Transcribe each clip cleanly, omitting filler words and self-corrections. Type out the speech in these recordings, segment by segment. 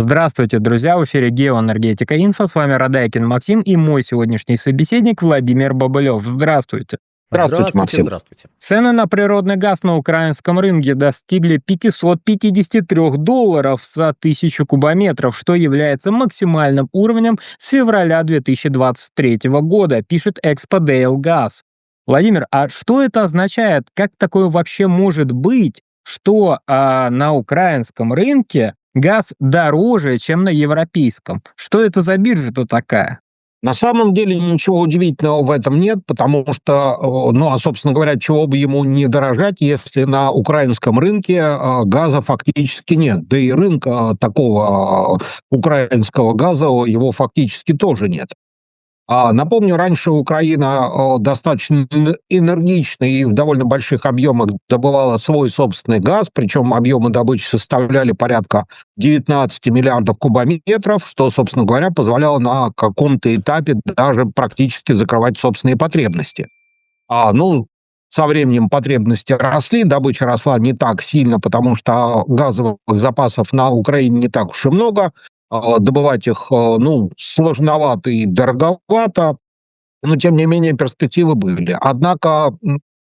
Здравствуйте, друзья! В эфире «Геоэнергетика Инфо». С вами Радайкин Максим и мой сегодняшний собеседник Владимир Бобылев. Здравствуйте! Здравствуйте, Здравствуйте, Максим. здравствуйте. Цены на природный газ на украинском рынке достигли $553 за 1000 кубометров, что является максимальным уровнем с февраля 2023 года, пишет Эксподейл Газ. Владимир, а что это означает? Как такое вообще может быть, что на украинском рынке газ дороже, чем на европейском? Что это за биржа-то такая? На самом деле ничего удивительного в этом нет, потому что, собственно говоря, чего бы ему не дорожать, если на украинском рынке газа фактически нет. Да и рынка такого украинского газа, его фактически тоже нет. Напомню, раньше Украина достаточно энергично и в довольно больших объемах добывала свой собственный газ, причем объемы добычи составляли порядка 19 миллиардов кубометров, что, собственно говоря, позволяло на каком-то этапе даже практически закрывать собственные потребности. Со временем потребности росли, добыча росла не так сильно, потому что газовых запасов на Украине не так уж и много. Добывать их, сложновато и дороговато, но тем не менее перспективы были. Однако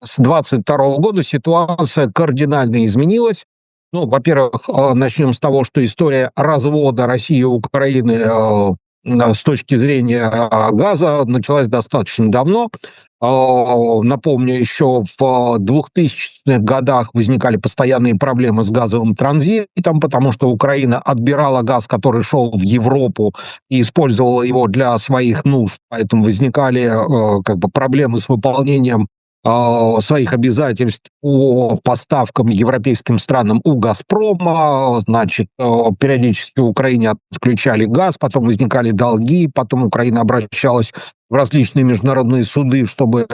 с 22 года ситуация кардинально изменилась. Во-первых, начнем с того, что история развода России и Украины с точки зрения газа началась достаточно давно. Напомню, еще в 2000-х годах возникали постоянные проблемы с газовым транзитом, потому что Украина отбирала газ, который шел в Европу, и использовала его для своих нужд. Поэтому возникали проблемы с выполнением своих обязательств по поставкам европейским странам у «Газпрома». Периодически Украине отключали газ, потом возникали долги, потом Украина обращалась в различные международные суды, чтобы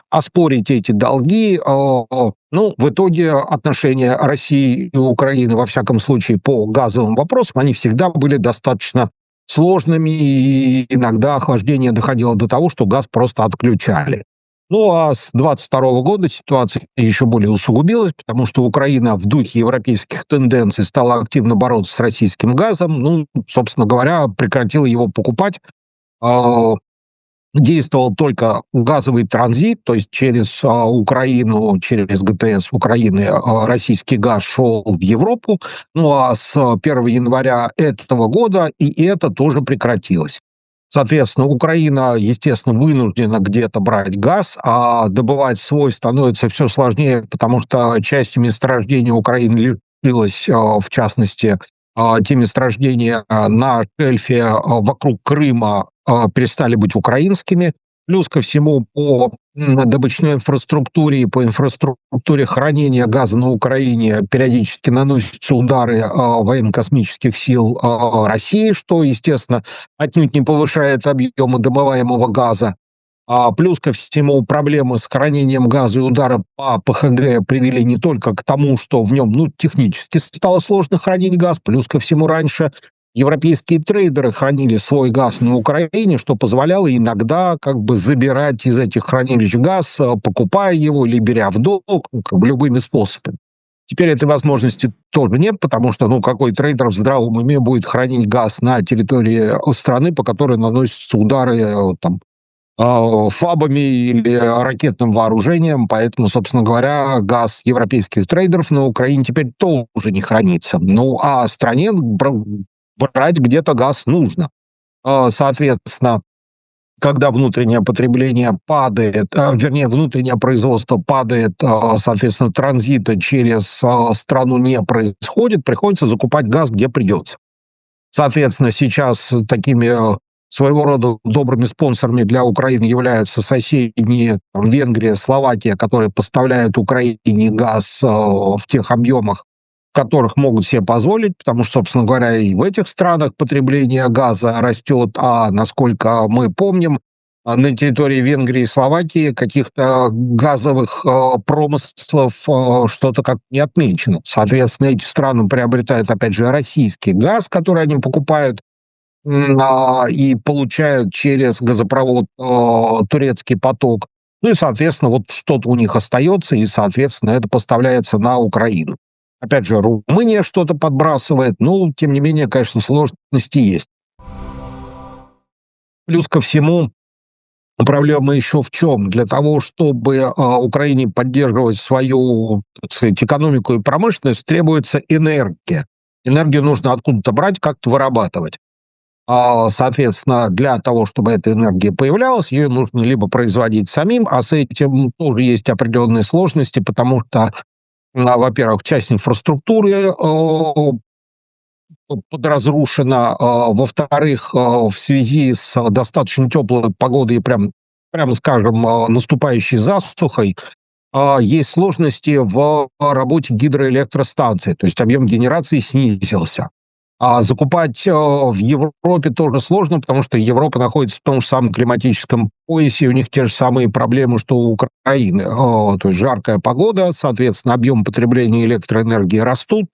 оспорить эти долги. В итоге отношения России и Украины, во всяком случае, по газовым вопросам, они всегда были достаточно сложными, и иногда охлаждение доходило до того, что газ просто отключали. А с 22 года ситуация еще более усугубилась, потому что Украина в духе европейских тенденций стала активно бороться с российским газом, собственно говоря, прекратила его покупать. Действовал только газовый транзит, то есть через Украину, через ГТС Украины российский газ шел в Европу. С 1 января этого года и это тоже прекратилось. Соответственно, Украина, естественно, вынуждена где-то брать газ, а добывать свой становится все сложнее, потому что часть месторождений Украины лишилась, в частности, те месторождения на шельфе вокруг Крыма перестали быть украинскими. Плюс ко всему по добычной инфраструктуре и по инфраструктуре хранения газа на Украине периодически наносятся удары военно-космических сил России, что, естественно, отнюдь не повышает объемы добываемого газа. Плюс ко всему проблемы с хранением газа и удары по ПХГ привели не только к тому, что в нем технически стало сложно хранить газ, плюс ко всему раньше европейские трейдеры хранили свой газ на Украине, что позволяло иногда забирать из этих хранилищ газ, покупая его или беря в долг, любыми способами. Теперь этой возможности тоже нет, потому что какой трейдер в здравом уме будет хранить газ на территории страны, по которой наносятся удары ФАБами или ракетным вооружением, поэтому, собственно говоря, газ европейских трейдеров на Украине теперь тоже не хранится. А стране брать где-то газ нужно. Соответственно, когда внутреннее потребление падает, внутреннее производство падает, соответственно, транзита через страну не происходит, приходится закупать газ, где придется. Соответственно, сейчас такими своего рода добрыми спонсорами для Украины являются соседние Венгрия, Словакия, которые поставляют Украине газ в тех объемах, которых могут себе позволить, потому что, собственно говоря, и в этих странах потребление газа растет, а насколько мы помним, на территории Венгрии и Словакии каких-то газовых промыслов что-то как не отмечено. Соответственно, эти страны приобретают, опять же, российский газ, который они покупают и получают через газопровод «Турецкий поток». И, соответственно, вот что-то у них остается, и, соответственно, это поставляется на Украину. Опять же, Румыния что-то подбрасывает, но, тем не менее, конечно, сложности есть. Плюс ко всему, проблема еще в чем? Для того, чтобы Украине поддерживать свою, так сказать, экономику и промышленность, требуется энергия. Энергию нужно откуда-то брать, как-то вырабатывать. Соответственно, для того, чтобы эта энергия появлялась, ее нужно либо производить самим, а с этим тоже есть определенные сложности, потому что, во-первых, часть инфраструктуры подразрушена, во-вторых, в связи с достаточно теплой погодой и прямо скажем, наступающей засухой, есть сложности в работе гидроэлектростанций, то есть объем генерации снизился. А закупать в Европе тоже сложно, потому что Европа находится в том же самом климатическом поясе, у них те же самые проблемы, что у Украины. То есть жаркая погода, соответственно, объем потребления электроэнергии растут,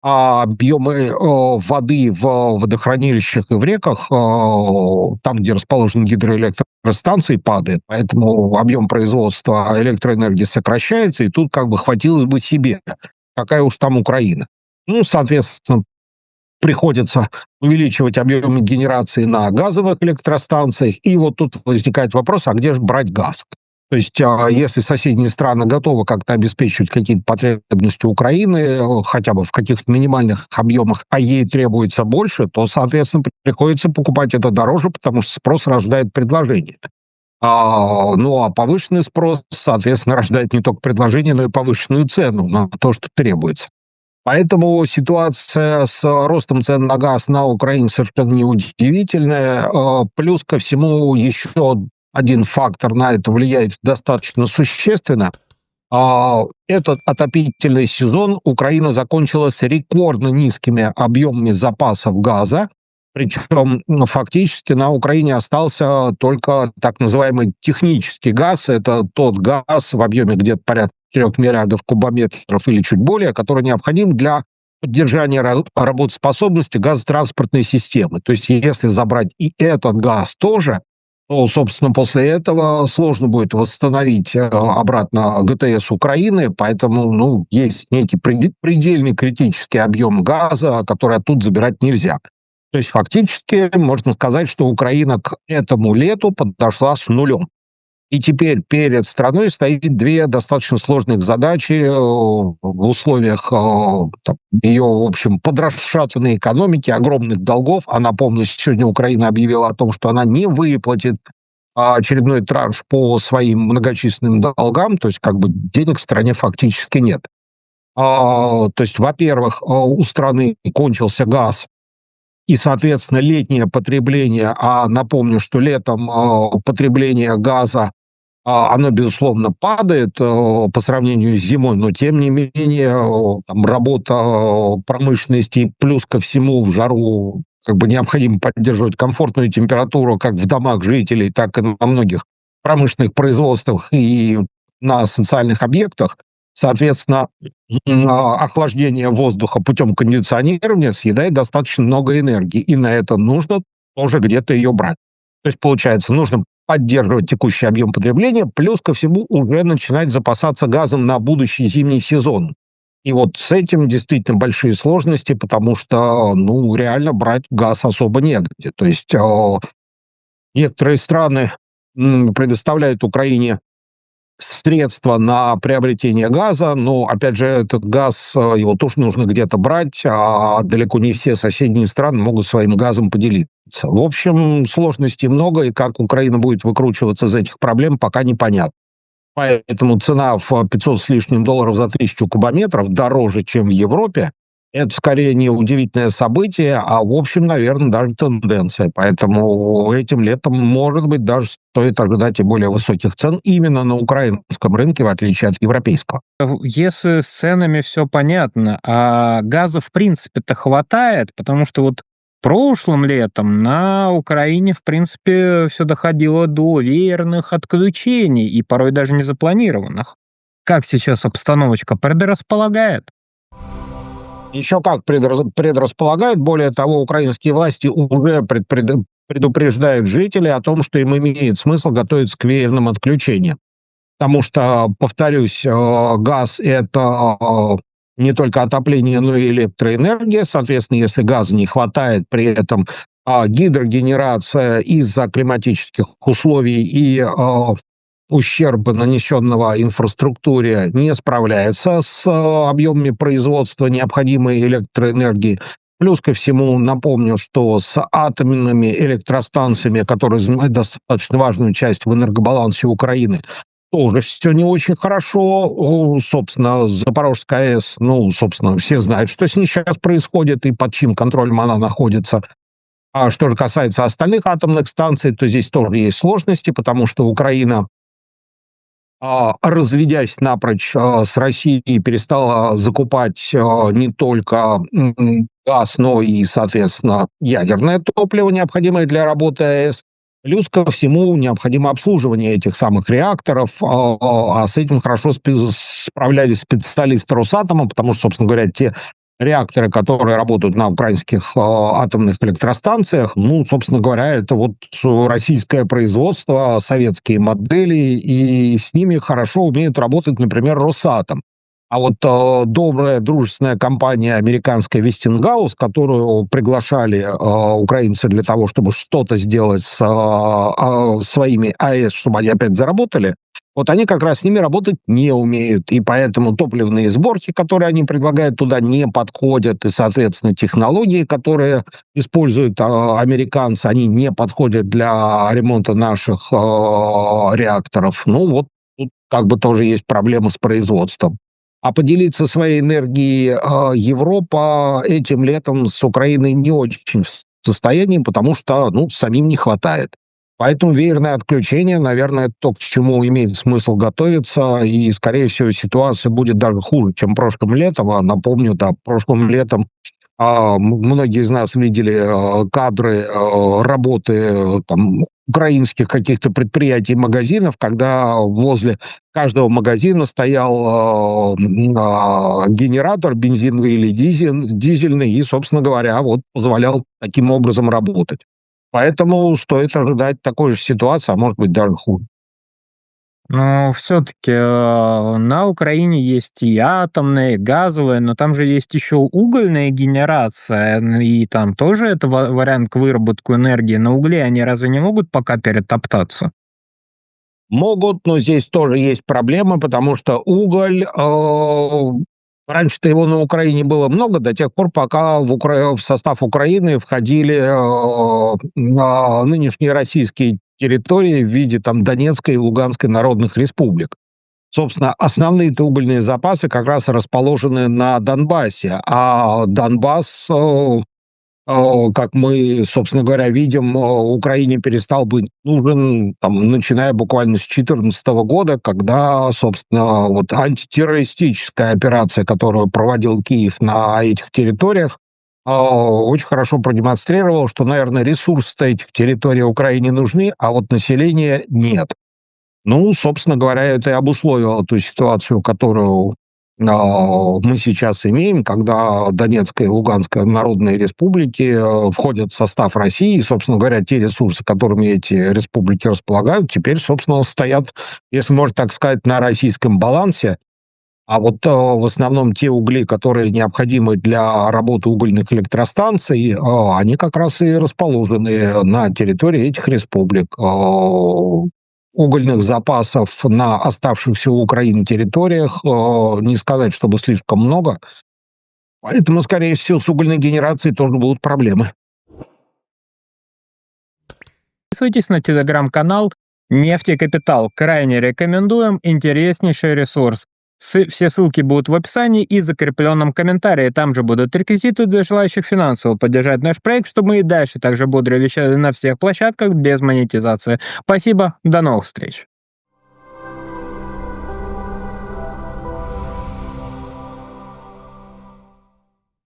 а объемы воды в водохранилищах и в реках, там, где расположены гидроэлектростанции, падает. Поэтому объем производства электроэнергии сокращается, и тут как бы хватило бы себе. Какая уж там Украина. Ну, соответственно, приходится увеличивать объемы генерации на газовых электростанциях. И вот тут возникает вопрос, а где же брать газ? То есть, если соседние страны готовы как-то обеспечивать какие-то потребности Украины, хотя бы в каких-то минимальных объемах, а ей требуется больше, то, соответственно, приходится покупать это дороже, потому что спрос рождает предложение. Ну, а повышенный спрос, соответственно, рождает не только предложение, но и повышенную цену на то, что требуется. Поэтому ситуация с ростом цен на газ на Украине совершенно неудивительная. Плюс ко всему еще один фактор на это влияет достаточно существенно. Этот отопительный сезон Украина закончила с рекордно низкими объемами запасов газа. Причем фактически на Украине остался только так называемый технический газ. Это тот газ в объеме где-то порядка 4 миллиардов кубометров или чуть более, который необходим для поддержания работоспособности газотранспортной системы. То есть если забрать и этот газ тоже, то, собственно, после этого сложно будет восстановить обратно ГТС Украины, поэтому есть некий предельный критический объем газа, который оттуда забирать нельзя. То есть фактически можно сказать, что Украина к этому лету подошла с нулем. И теперь перед страной стоит две достаточно сложных задачи в условиях ее, в общем, подрасшатанной экономики, огромных долгов. А напомню, сегодня Украина объявила о том, что она не выплатит очередной транш по своим многочисленным долгам, то есть как бы денег в стране фактически нет. То есть, во-первых, у страны кончился газ, и, соответственно, летнее потребление, а напомню, что летом потребление газа, оно, безусловно, падает по сравнению с зимой, но, тем не менее, там, работа промышленности, плюс ко всему в жару как бы необходимо поддерживать комфортную температуру как в домах жителей, так и на многих промышленных производствах и на социальных объектах. Соответственно, охлаждение воздуха путем кондиционирования съедает достаточно много энергии, и на это нужно тоже где-то ее брать. То есть, получается, нужно поддерживать текущий объем потребления, плюс ко всему уже начинать запасаться газом на будущий зимний сезон. И вот с этим действительно большие сложности, потому что, реально брать газ особо негде. То есть некоторые страны предоставляют Украине средства на приобретение газа, но, опять же, этот газ, его тоже нужно где-то брать, а далеко не все соседние страны могут своим газом поделиться. В общем, сложностей много, и как Украина будет выкручиваться из этих проблем, пока непонятно. Поэтому цена в 500 с лишним долларов за 1000 кубометров дороже, чем в Европе. Это скорее не удивительное событие, а, в общем, наверное, даже тенденция. Поэтому этим летом, может быть, даже стоит ожидать и более высоких цен именно на украинском рынке, в отличие от европейского. Если с ценами все понятно, а газа в принципе-то хватает, потому что вот прошлым летом на Украине, в принципе, все доходило до веерных отключений и порой даже незапланированных. Как сейчас обстановочка предрасполагает? Еще как предрасполагают, более того, украинские власти уже предупреждают жителей о том, что им имеет смысл готовиться к веерным отключениям. Потому что, повторюсь, газ – это не только отопление, но и электроэнергия. Соответственно, если газа не хватает, при этом гидрогенерация из-за климатических условий и ущерба, нанесенного инфраструктуре, не справляется с объемами производства необходимой электроэнергии. Плюс ко всему, напомню, что с атомными электростанциями, которые занимают достаточно важную часть в энергобалансе Украины, тоже все не очень хорошо. Собственно, Запорожская АЭС, ну, собственно, все знают, что с ней сейчас происходит и под чьим контролем она находится. А что же касается остальных атомных станций, то здесь тоже есть сложности, потому что Украина, разведясь напрочь с Россией, перестала закупать не только газ, но и, соответственно, ядерное топливо, необходимое для работы АЭС. Плюс ко всему необходимо обслуживание этих самых реакторов, с этим хорошо справлялись специалисты Росатома, потому что, собственно говоря, те реакторы, которые работают на украинских атомных электростанциях, ну, собственно говоря, это вот российское производство, советские модели, и с ними хорошо умеют работать, например, Росатом. А вот добрая, дружественная компания американская Westinghouse, которую приглашали украинцы для того, чтобы что-то сделать с своими АЭС, чтобы они опять заработали, вот они как раз с ними работать не умеют. И поэтому топливные сборки, которые они предлагают туда, не подходят. И, соответственно, технологии, которые используют американцы, они не подходят для ремонта наших реакторов. Ну вот тут как бы тоже есть проблемы с производством. А поделиться своей энергией Европа этим летом с Украиной не очень в состоянии, потому что, ну, самим не хватает. Поэтому веерное отключение, наверное, это то, к чему имеет смысл готовиться, и, скорее всего, ситуация будет даже хуже, чем прошлым летом. А напомню, да, прошлым летом многие из нас видели кадры работы там, украинских каких-то предприятий, магазинов, когда возле каждого магазина стоял генератор бензиновый или дизельный, и, собственно говоря, вот позволял таким образом работать. Поэтому стоит ожидать такой же ситуации, а может быть даже хуже. Но все-таки на Украине есть и атомная, и газовая, но там же есть еще угольная генерация, и там тоже это вариант к выработку энергии. На угле они разве не могут пока перетоптаться? Могут, но здесь тоже есть проблема, потому что уголь, раньше-то его на Украине было много, до тех пор, пока в состав Украины входили нынешние российские территории в виде там Донецкой и Луганской народных республик. Собственно, основные-то угольные запасы как раз расположены на Донбассе, а Донбасс, как мы, собственно говоря, видим, Украине перестал быть нужен, там, начиная буквально с 2014 года, когда, собственно, вот антитеррористическая операция, которую проводил Киев на этих территориях, очень хорошо продемонстрировала, что, наверное, ресурсы этих территорий Украине нужны, а вот населения нет. Ну, собственно говоря, это и обусловило ту ситуацию, которую мы сейчас имеем, когда Донецкая и Луганская народные республики входят в состав России, и, собственно говоря, те ресурсы, которыми эти республики располагают, теперь, собственно, стоят, если можно так сказать, на российском балансе. А вот в основном те угли, которые необходимы для работы угольных электростанций, они как раз и расположены на территории этих республик. Угольных запасов на оставшихся у Украины территориях не сказать, чтобы слишком много. Поэтому, скорее всего, с угольной генерацией тоже будут проблемы. Подписывайтесь на телеграм-канал «Нефтекапитал». Крайне рекомендуем. Интереснейший ресурс. Все ссылки будут в описании и закрепленном комментарии. Там же будут реквизиты для желающих финансово поддержать наш проект, чтобы мы и дальше также бодро вещали на всех площадках без монетизации. Спасибо, до новых встреч.